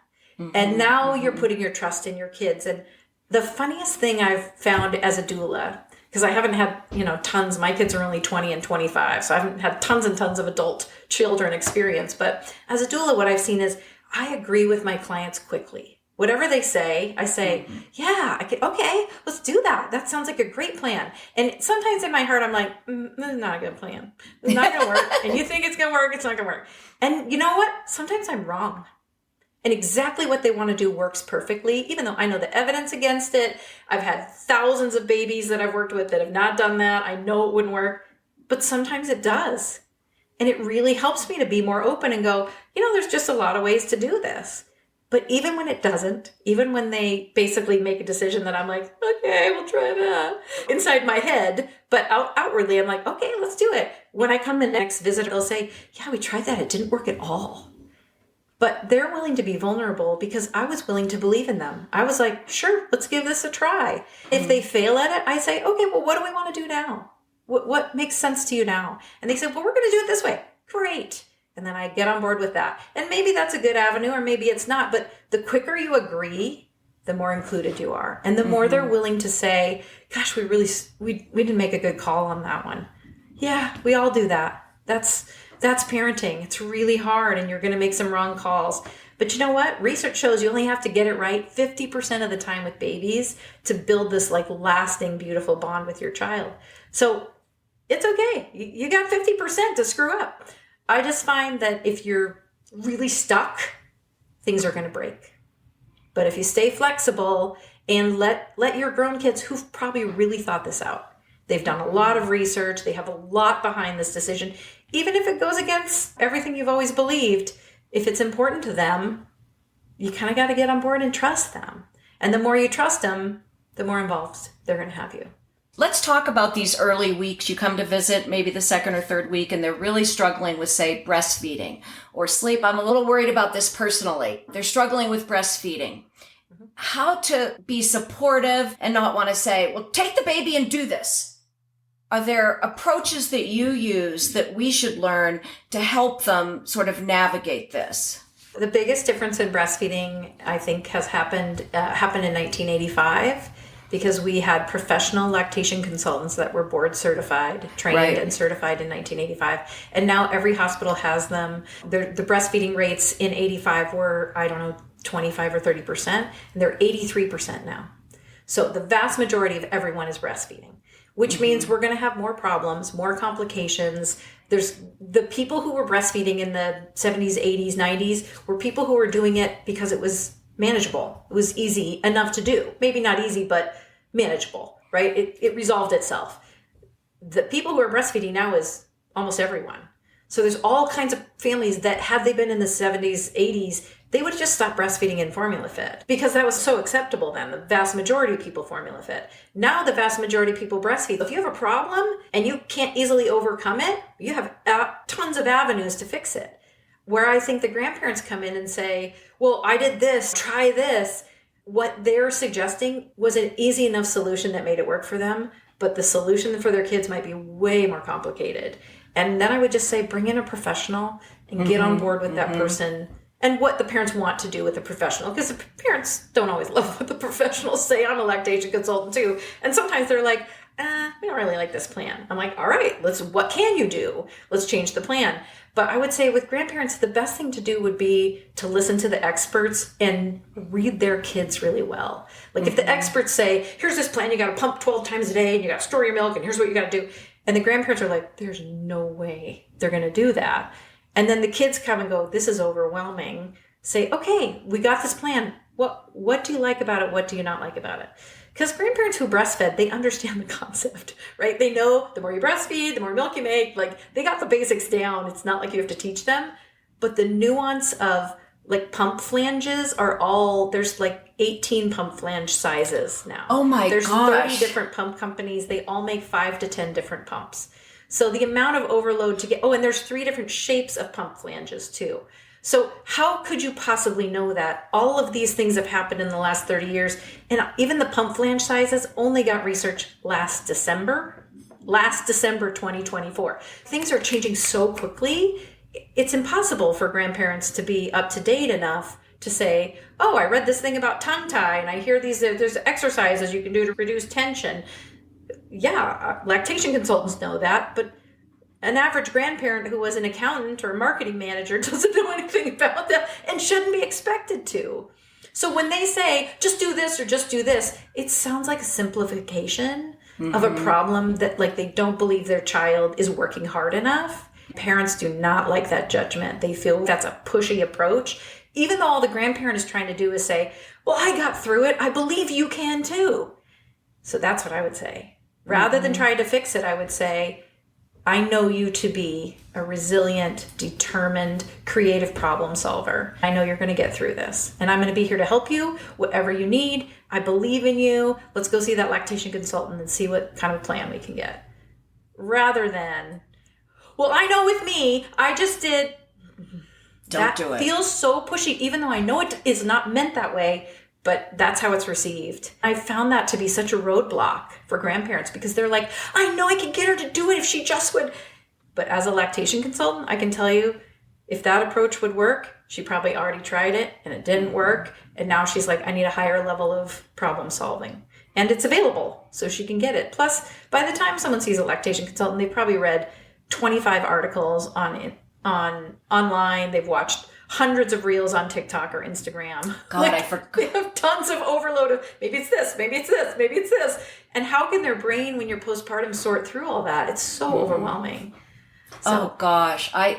And now you're putting your trust in your kids. And the funniest thing I've found as a doula, because I haven't had, tons, my kids are only 20 and 25, so I haven't had tons and tons of adult children experience. But as a doula, what I've seen is I agree with my clients quickly. Whatever they say, I say, yeah, okay, let's do that. That sounds like a great plan. And sometimes in my heart, I'm like, this is not a good plan. It's not going to work. And you think it's going to work, it's not going to work. And you know what? Sometimes I'm wrong. And exactly what they want to do works perfectly, even though I know the evidence against it. I've had thousands of babies that I've worked with that have not done that. I know it wouldn't work, but sometimes it does. And it really helps me to be more open and go, there's just a lot of ways to do this. But even when it doesn't, even when they basically make a decision that I'm like, okay, we'll try that inside my head, but outwardly I'm like, okay, let's do it. When I come the next visit, they'll say, yeah, we tried that. It didn't work at all. But they're willing to be vulnerable because I was willing to believe in them. I was like, sure, let's give this a try. If they fail at it, I say, okay, well, what do we want to do now? What makes sense to you now? And they say, well, we're going to do it this way. Great. And then I get on board with that. And maybe that's a good avenue or maybe it's not. But the quicker you agree, the more included you are. And the more they're willing to say, gosh, we didn't make a good call on that one. Yeah, we all do that. That's parenting. It's really hard and you're going to make some wrong calls. But you know what? Research shows you only have to get it right 50% of the time with babies to build this lasting, beautiful bond with your child. So it's okay. You got 50% to screw up. I just find that if you're really stuck, things are going to break. But if you stay flexible and let your grown kids who've probably really thought this out, they've done a lot of research, they have a lot behind this decision, even if it goes against everything you've always believed, if it's important to them, you kind of got to get on board and trust them. And the more you trust them, the more involved they're going to have you. Let's talk about these early weeks. You come to visit maybe the second or third week and they're really struggling with, say, breastfeeding or sleep. I'm a little worried about this personally. They're struggling with breastfeeding. How to be supportive and not want to say, well, take the baby and do this. Are there approaches that you use that we should learn to help them sort of navigate this? The biggest difference in breastfeeding, I think, has happened in 1985 because we had professional lactation consultants that were board certified, trained and certified in 1985. And now every hospital has them. The breastfeeding rates in 85 were, 25 or 30%, and they're 83% now. So the vast majority of everyone is breastfeeding, which means we're going to have more problems, more complications. There's the people who were breastfeeding in the 70s, 80s, 90s were people who were doing it because it was manageable. It was easy enough to do. Maybe not easy, but manageable, right? It resolved itself. The people who are breastfeeding now is almost everyone. So there's all kinds of families that had they been in the 70s, 80s, they would have just stopped breastfeeding and formula fed because that was so acceptable then. The vast majority of people formula fed. Now the vast majority of people breastfeed. If you have a problem and you can't easily overcome it, you have tons of avenues to fix it. Where I think the grandparents come in and say, well, I did this, try this. What they're suggesting was an easy enough solution that made it work for them, but the solution for their kids might be way more complicated. And then I would just say, bring in a professional and get on board with that person and what the parents want to do with the professional. Because the parents don't always love what the professionals say. I'm a lactation consultant too. And sometimes they're like, we don't really like this plan. I'm like, all right, what can you do? Let's change the plan. But I would say with grandparents, the best thing to do would be to listen to the experts and read their kids really well. Like if the experts say, here's this plan, you got to pump 12 times a day and you got to store your milk and here's what you got to do. And the grandparents are like, there's no way they're going to do that. And then the kids come and go, this is overwhelming. Say, okay, we got this plan. What do you like about it? What do you not like about it? Because grandparents who breastfed, they understand the concept, right? They know the more you breastfeed, the more milk you make. Like they got the basics down. It's not like you have to teach them. But the nuance of like pump flanges there's like 18 pump flange sizes now. Oh my gosh. There's 30 different pump companies. They all make 5 to 10 different pumps. So the amount of overload to get, and there's 3 different shapes of pump flanges too. So how could you possibly know that? All of these things have happened in the last 30 years. And even the pump flange sizes only got researched last December 2024. Things are changing so quickly. It's impossible for grandparents to be up to date enough to say, oh, I read this thing about tongue tie and I hear there's exercises you can do to reduce tension. Yeah, lactation consultants know that, but an average grandparent who was an accountant or a marketing manager doesn't know anything about that and shouldn't be expected to. So when they say, just do this or just do this, it sounds like a simplification of a problem that like they don't believe their child is working hard enough. Parents do not like that judgment. They feel that's a pushy approach. Even though all the grandparent is trying to do is say, well, I got through it. I believe you can too. So that's what I would say. Rather than trying to fix it, I would say, I know you to be a resilient, determined, creative problem solver. I know you're going to get through this. And I'm going to be here to help you, whatever you need. I believe in you. Let's go see that lactation consultant and see what kind of plan we can get. Rather than, well, I know with me, I just did. Don't do it. That feels so pushy, even though I know it is not meant that way. But that's how it's received. I found that to be such a roadblock for grandparents because they're like, I know I could get her to do it if she just would. But as a lactation consultant, I can tell you, if that approach would work, she probably already tried it and it didn't work. And now she's like, I need a higher level of problem solving. And it's available, so she can get it. Plus, by the time someone sees a lactation consultant, they probably read 25 articles on online. They've watched hundreds of reels on TikTok or Instagram. God, I forgot. They have tons of overload of maybe it's this, maybe it's this, maybe it's this. And how can their brain, when you're postpartum, sort through all that? It's so overwhelming. So, oh gosh, I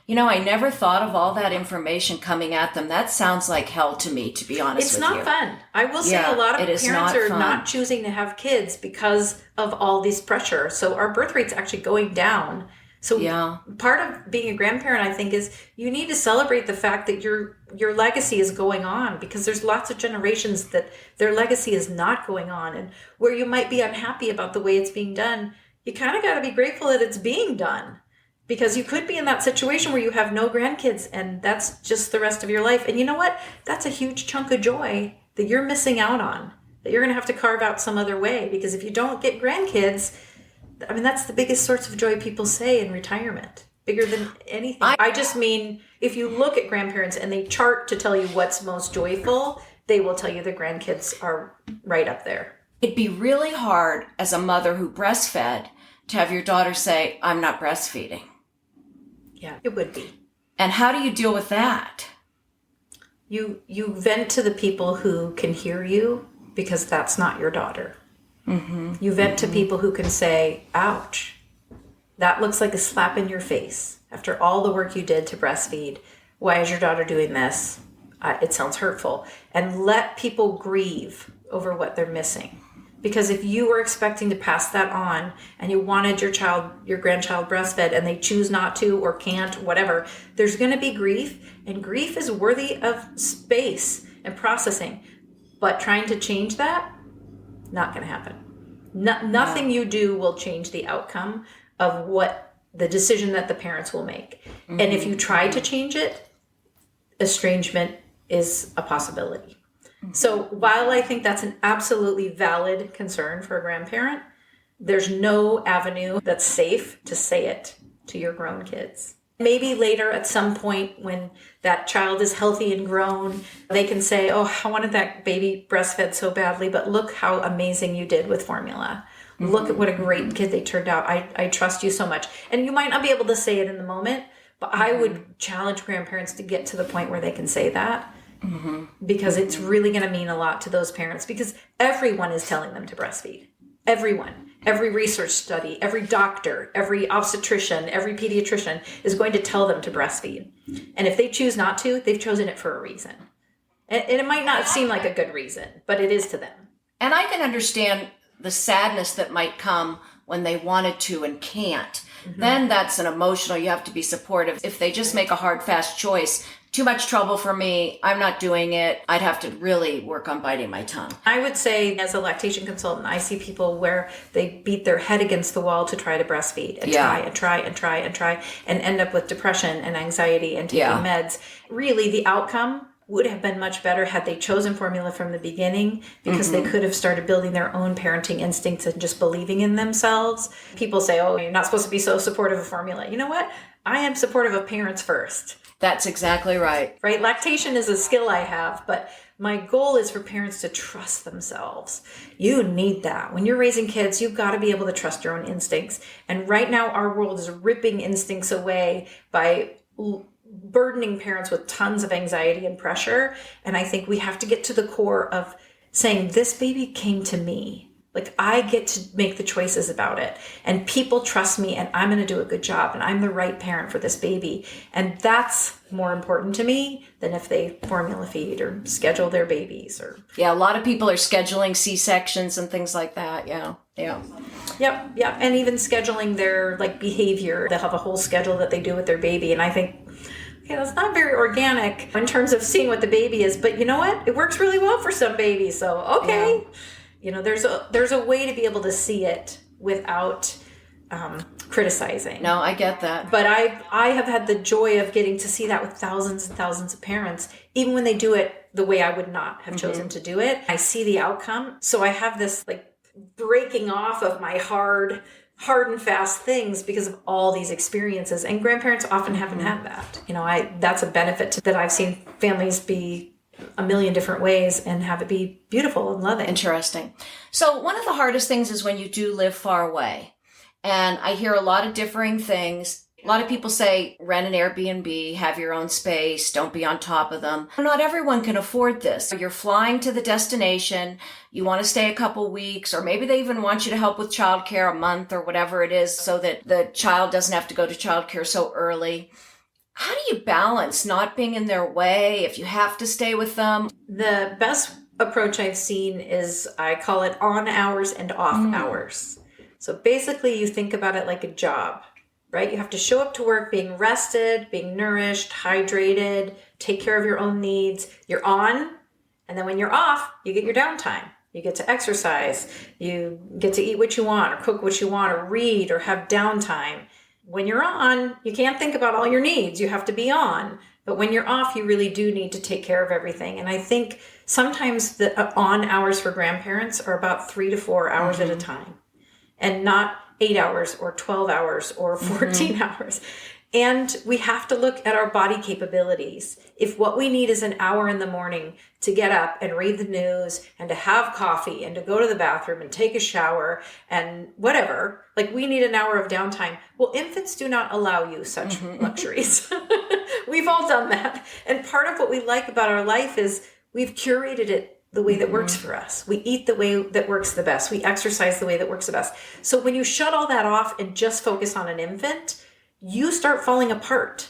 never thought of all that information coming at them. That sounds like hell to me, to be honest with you. It's not fun. I will say a lot of parents are not choosing to have kids because of all this pressure. So our birth rate's actually going down. So part of being a grandparent, I think, is you need to celebrate the fact that your legacy is going on, because there's lots of generations that their legacy is not going on. And where you might be unhappy about the way it's being done, you kind of got to be grateful that it's being done, because you could be in that situation where you have no grandkids and that's just the rest of your life. And you know what? That's a huge chunk of joy that you're missing out on, that you're going to have to carve out some other way. Because if you don't get grandkids, I mean, that's the biggest source of joy people say in retirement, bigger than anything. I just mean, if you look at grandparents and they chart to tell you what's most joyful, they will tell you the grandkids are right up there. It'd be really hard as a mother who breastfed to have your daughter say, I'm not breastfeeding. Yeah, it would be. And how do you deal with that? You vent to the people who can hear you, because that's not your daughter. You vent to people who can say, ouch, that looks like a slap in your face. After all the work you did to breastfeed, why is your daughter doing this? It sounds hurtful. And let people grieve over what they're missing. Because if you were expecting to pass that on and you wanted your grandchild breastfed and they choose not to or can't, whatever, there's going to be grief. And grief is worthy of space and processing. But trying to change that, not going to happen. Nothing you do will change the outcome of what the decision that the parents will make. And if you try to change it, estrangement is a possibility. So while I think that's an absolutely valid concern for a grandparent, there's no avenue that's safe to say it to your grown kids. Maybe later at some point when that child is healthy and grown, they can say, oh, I wanted that baby breastfed so badly, but look how amazing you did with formula. Look at what a great kid they turned out. I trust you so much. And you might not be able to say it in the moment, but I would challenge grandparents to get to the point where they can say that. Because it's really going to mean a lot to those parents, because everyone is telling them to breastfeed. Everyone, every research study, every doctor, every obstetrician, every pediatrician is going to tell them to breastfeed. And if they choose not to, they've chosen it for a reason. And it might not seem like a good reason, but it is to them. And I can understand the sadness that might come when they wanted to and can't. Then that's an emotional, you have to be supportive. If they just make a hard, fast choice, too much trouble for me, I'm not doing it, I'd have to really work on biting my tongue. I would say as a lactation consultant, I see people where they beat their head against the wall to try to breastfeed and try and end up with depression and anxiety and taking meds. Really, the outcome would have been much better had they chosen formula from the beginning, because they could have started building their own parenting instincts and just believing in themselves. People say, oh, you're not supposed to be so supportive of formula. You know what? I am supportive of parents first. That's exactly right. Right? Lactation is a skill I have, but my goal is for parents to trust themselves. You need that. When you're raising kids, you've got to be able to trust your own instincts. And right now, our world is ripping instincts away by burdening parents with tons of anxiety and pressure. And I think we have to get to the core of saying, this baby came to me. Like, I get to make the choices about it. And people trust me, and I'm going to do a good job, and I'm the right parent for this baby. And that's more important to me than if they formula feed or schedule their babies. Or a lot of people are scheduling C-sections and things like that. Yep. And even scheduling their behavior. They'll have a whole schedule that they do with their baby. And I think, that's not very organic in terms of seeing what the baby is. But you know what? It works really well for some babies. So, okay. Yeah. There's a way to be able to see it without criticizing. No, I get that. But I have had the joy of getting to see that with thousands and thousands of parents, even when they do it the way I would not have chosen to do it. I see the outcome. So I have this breaking off of my hard and fast things because of all these experiences. And grandparents often haven't had that. That's a benefit that I've seen families be a million different ways and have it be beautiful and loving. Interesting. So one of the hardest things is when you do live far away. And I hear a lot of differing things. A lot of people say, rent an Airbnb, have your own space, don't be on top of them. Not everyone can afford this. You're flying to the destination, you want to stay a couple weeks, or maybe they even want you to help with childcare a month or whatever it is so that the child doesn't have to go to childcare so early. How do you balance not being in their way if you have to stay with them? The best approach I've seen is, I call it on hours and off hours. So basically you think about it like a job, right? You have to show up to work being rested, being nourished, hydrated, take care of your own needs. You're on, and then when you're off, you get your downtime. You get to exercise, you get to eat what you want or cook what you want or read or have downtime. When you're on, you can't think about all your needs. You have to be on. But when you're off, you really do need to take care of everything. And I think sometimes the on hours for grandparents are about 3 to 4 hours at a time, and not 8 hours or 12 hours or 14 hours. And we have to look at our body capabilities. If what we need is an hour in the morning to get up and read the news and to have coffee and to go to the bathroom and take a shower and whatever, we need an hour of downtime. Well, infants do not allow you such luxuries. We've all done that. And part of what we like about our life is we've curated it the way that works for us. We eat the way that works the best. We exercise the way that works the best. So when you shut all that off and just focus on an infant, you start falling apart,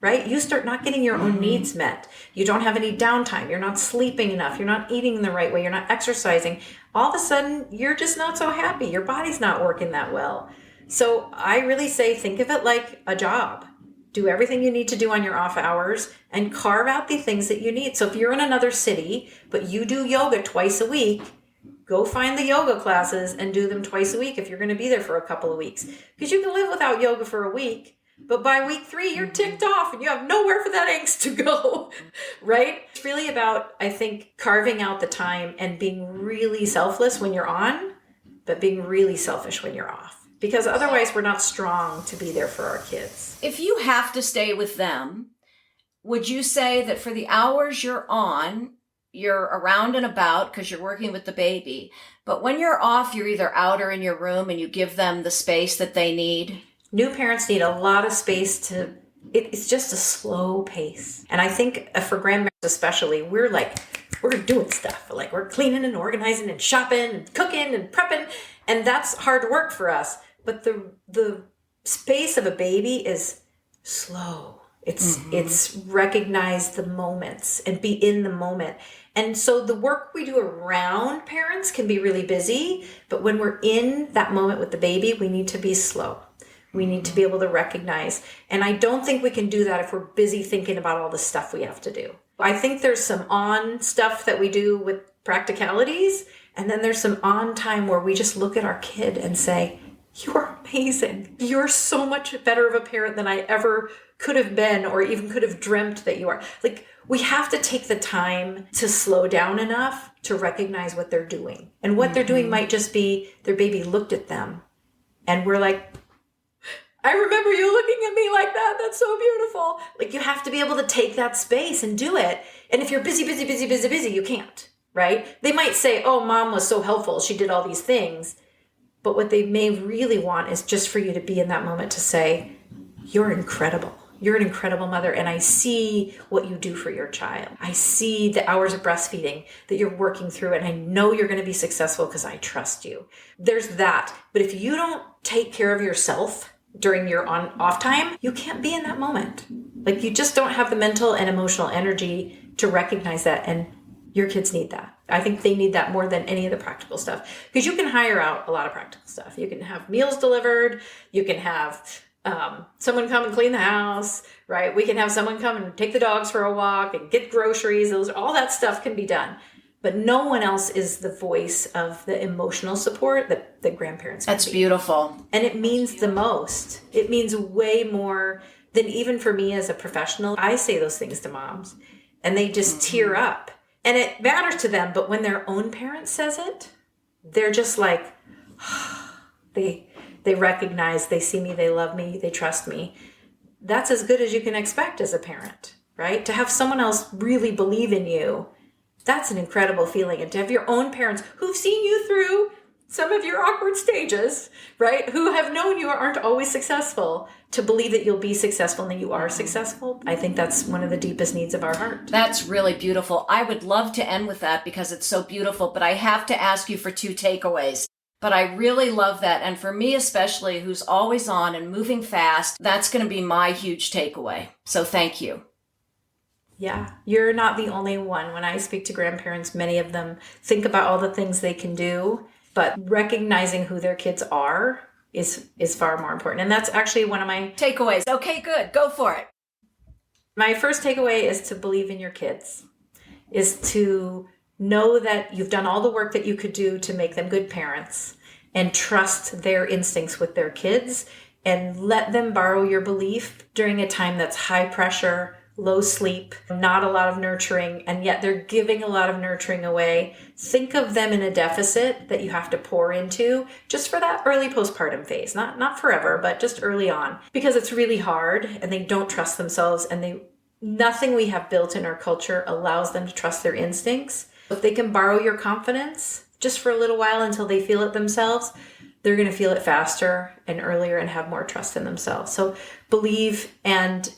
right? You start not getting your own needs met. You don't have any downtime. You're not sleeping enough. You're not eating the right way. You're not exercising. All of a sudden, you're just not so happy. Your body's not working that well. So I really say, think of it like a job. Do everything you need to do on your off hours and carve out the things that you need. So if you're in another city, but you do yoga twice a week, go find the yoga classes and do them twice a week if you're going to be there for a couple of weeks. Because you can live without yoga for a week, but by week 3, you're ticked off and you have nowhere for that angst to go, right? It's really about, I think, carving out the time and being really selfless when you're on, but being really selfish when you're off. Because otherwise we're not strong to be there for our kids. If you have to stay with them, would you say that for the hours you're on, you're around and about because you're working with the baby, but when you're off, you're either out or in your room and you give them the space that they need? New parents need a lot of space it's just a slow pace. And I think for grandparents especially, we're doing stuff. Like we're cleaning and organizing and shopping and cooking and prepping. And that's hard work for us. But the space of a baby is slow. It's recognize the moments and be in the moment. And so the work we do around parents can be really busy. But when we're in that moment with the baby, we need to be slow. We need to be able to recognize. And I don't think we can do that if we're busy thinking about all the stuff we have to do. I think there's some on stuff that we do with practicalities. And then there's some on time where we just look at our kid and say, you're amazing. You're so much better of a parent than I ever could have been or even could have dreamt that you are. Like, we have to take the time to slow down enough to recognize what they're doing. And what they're doing might just be their baby looked at them and we're like, I remember you looking at me like that. That's so beautiful. Like, you have to be able to take that space and do it. And if you're busy, you can't, right? They might say, oh, mom was so helpful. She did all these things. But what they may really want is just for you to be in that moment to say, you're incredible. You're an incredible mother. And I see what you do for your child. I see the hours of breastfeeding that you're working through. And I know you're going to be successful because I trust you. There's that. But if you don't take care of yourself during your off time, you can't be in that moment. Like, you just don't have the mental and emotional energy to recognize that. And your kids need that. I think they need that more than any of the practical stuff, because you can hire out a lot of practical stuff. You can have meals delivered. You can have someone come and clean the house, right? We can have someone come and take the dogs for a walk and get groceries. All that stuff can be done. But no one else is the voice of the emotional support that grandparents can That's be. beautiful. And it means the most. It means way more than even for me as a professional. I say those things to moms and they just tear up. And it matters to them. But when their own parent says it, they're just like, they recognize, they see me, they love me, they trust me. That's as good as you can expect as a parent, right? To have someone else really believe in you, that's an incredible feeling. And to have your own parents who've seen you through some of your awkward stages, right? Who have known you aren't always successful, to believe that you'll be successful and that you are successful. I think that's one of the deepest needs of our heart. That's really beautiful. I would love to end with that because it's so beautiful, but I have to ask you for 2 takeaways. But I really love that. And for me especially, who's always on and moving fast, that's going to be my huge takeaway. So thank you. Yeah, you're not the only one. When I speak to grandparents, many of them think about all the things they can do, but recognizing who their kids are is far more important. And that's actually one of my takeaways. Okay, good. Go for it. My first takeaway is to believe in your kids, is to know that you've done all the work that you could do to make them good parents, and trust their instincts with their kids, and let them borrow your belief during a time that's high pressure, low sleep, not a lot of nurturing, and yet they're giving a lot of nurturing away. Think of them in a deficit that you have to pour into just for that early postpartum phase, not forever, but just early on, because it's really hard and they don't trust themselves, and nothing we have built in our culture allows them to trust their instincts. If they can borrow your confidence just for a little while until they feel it themselves, they're going to feel it faster and earlier and have more trust in themselves. So believe, and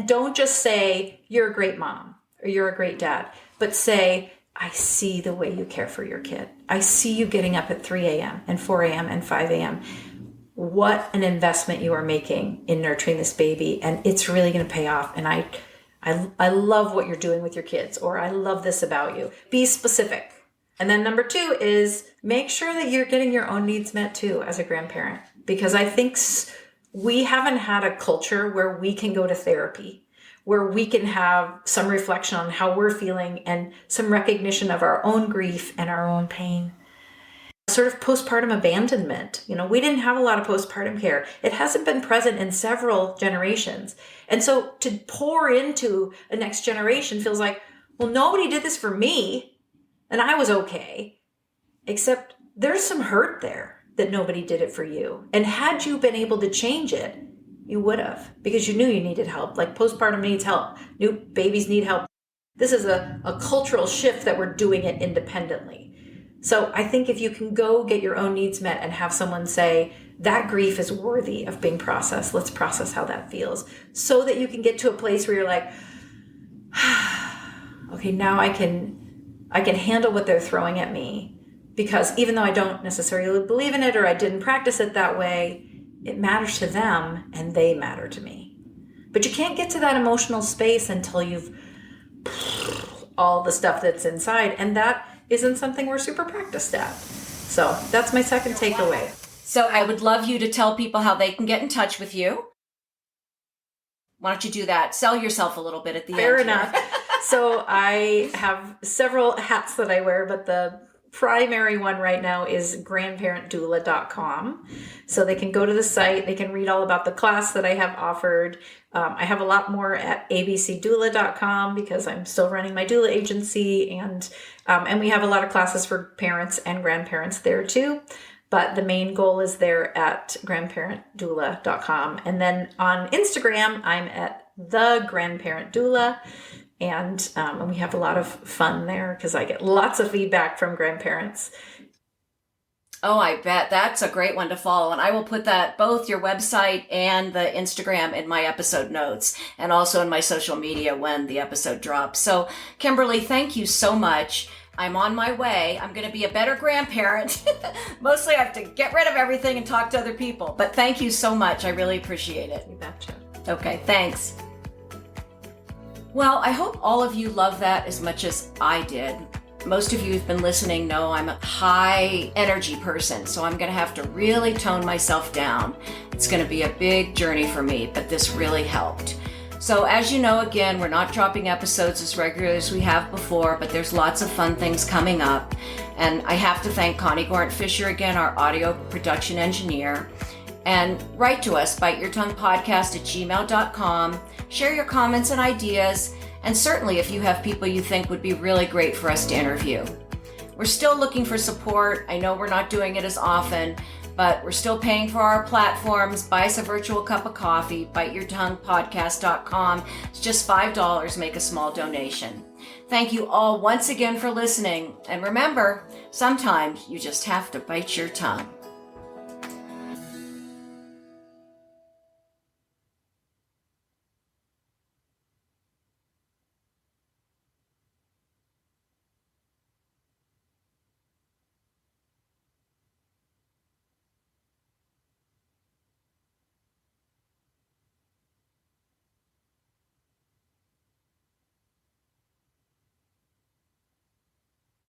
don't just say, you're a great mom or you're a great dad, but say, I see the way you care for your kid. I see you getting up at 3 a.m. and 4 a.m. and 5 a.m. What an investment you are making in nurturing this baby. And it's really going to pay off. And I love what you're doing with your kids, or I love this about you. Be specific. And then number 2 is make sure that you're getting your own needs met too as a grandparent, because I think we haven't had a culture where we can go to therapy, where we can have some reflection on how we're feeling and some recognition of our own grief and our own pain. sort of postpartum abandonment. We didn't have a lot of postpartum care. It hasn't been present in several generations. And so to pour into a next generation feels like, well, nobody did this for me and I was okay, except there's some hurt there that nobody did it for you. And had you been able to change it, you would have, because you knew you needed help. Like postpartum needs help. New babies need help. This is a cultural shift that we're doing it independently. So I think if you can go get your own needs met and have someone say, that grief is worthy of being processed, let's process how that feels, so that you can get to a place where you're like, okay, now I can handle what they're throwing at me, because even though I don't necessarily believe in it or I didn't practice it that way, it matters to them and they matter to me. But you can't get to that emotional space until you've all the stuff that's inside, and that isn't something we're super practiced at. So that's my second takeaway. So I would love you to tell people how they can get in touch with you. Why don't you do that? Sell yourself a little bit at the end. Fair enough. So I have several hats that I wear, but the primary one right now is grandparentdoula.com. So they can go to the site, they can read all about the class that I have offered. I have a lot more at abcdoula.com because I'm still running my doula agency, and we have a lot of classes for parents and grandparents there too. But the main goal is there at grandparentdoula.com. And then on Instagram, I'm at the grandparent doula. And we have a lot of fun there because I get lots of feedback from grandparents. Oh, I bet. That's a great one to follow. And I will put that, both your website and the Instagram, in my episode notes, and also in my social media when the episode drops. So Kimberly, thank you so much. I'm on my way. I'm going to be a better grandparent. Mostly I have to get rid of everything and talk to other people. But thank you so much. I really appreciate it. You betcha. Okay, thanks. Well, I hope all of you love that as much as I did. Most of you who've been listening know I'm a high energy person, so I'm going to have to really tone myself down. It's going to be a big journey for me, but this really helped. So as you know, again, we're not dropping episodes as regularly as we have before, but there's lots of fun things coming up. And I have to thank Connie Gorant-Fisher again, our audio production engineer. And write to us, biteyourtonguepodcast@gmail.com. Share your comments and ideas, and certainly if you have people you think would be really great for us to interview. We're still looking for support. I know we're not doing it as often, but we're still paying for our platforms. Buy us a virtual cup of coffee, biteyourtonguepodcast.com. It's just $5. Make a small donation. Thank you all once again for listening. And remember, sometimes you just have to bite your tongue.